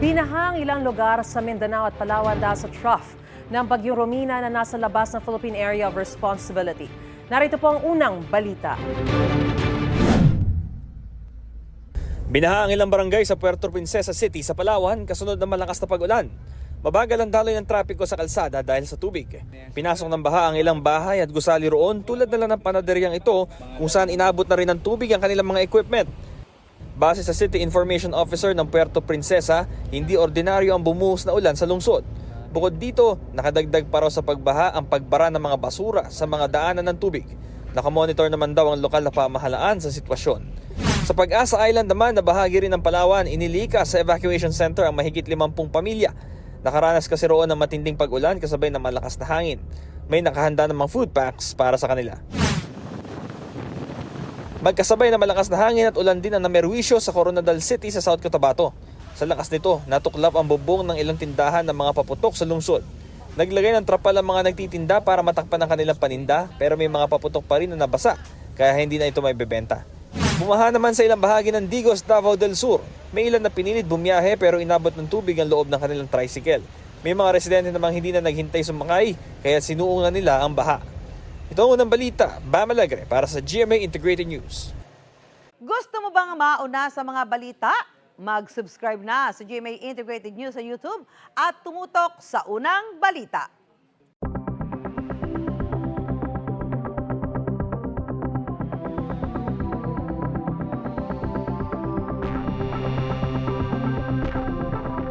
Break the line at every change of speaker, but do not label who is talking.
Binahang ilang lugar sa Mindanao at Palawan dahil sa trough ng Bagyong Romina na nasa labas ng Philippine Area of Responsibility. Narito po ang unang balita.
Binaha ang ilang barangay sa Puerto Princesa City sa Palawan kasunod ng malakas na pag-ulan. Mabagal ang daloy ng trapiko sa kalsada dahil sa tubig. Pinasok ng baha ang ilang bahay at gusali roon tulad na lang ng panaderyang ito kung saan inabot na rin ng tubig ang kanilang mga equipment. Base sa City Information Officer ng Puerto Princesa, hindi ordinaryo ang bumuhos na ulan sa lungsod. Bukod dito, nakadagdag pa raw sa pagbaha ang pagbara ng mga basura sa mga daanan ng tubig. Nakamonitor naman daw ang lokal na pamahalaan sa sitwasyon. Sa Pag-asa Island naman na bahagi rin ng Palawan, inilikas sa evacuation center ang mahigit 50 pamilya. Nakaranas kasi roon ng matinding pag-ulan kasabay ng malakas na hangin. May nakahanda ng mga food packs para sa kanila. Magkasabay na malakas na hangin at ulan din ang namerwisyo sa Coronadal City sa South Cotabato. Sa lakas nito, natuklap ang bubong ng ilang tindahan ng mga paputok sa lungsod. Naglagay ng trapal ang mga nagtitinda para matakpan ang kanilang paninda pero may mga paputok pa rin na nabasa kaya hindi na ito maibebenta. Bumaha naman sa ilang bahagi ng Digos, Davao del Sur. May ilan na pinilit bumiyahe pero inabot ng tubig ang loob ng kanilang tricycle. May mga residente namang hindi na naghintay sumakay kaya sinuungan nila ang baha. Ito ang unang balita, Bam Alegre para sa GMA Integrated News.
Gusto mo bang mauna sa mga balita? Mag-subscribe na sa GMA Integrated News sa YouTube at tumutok sa unang balita.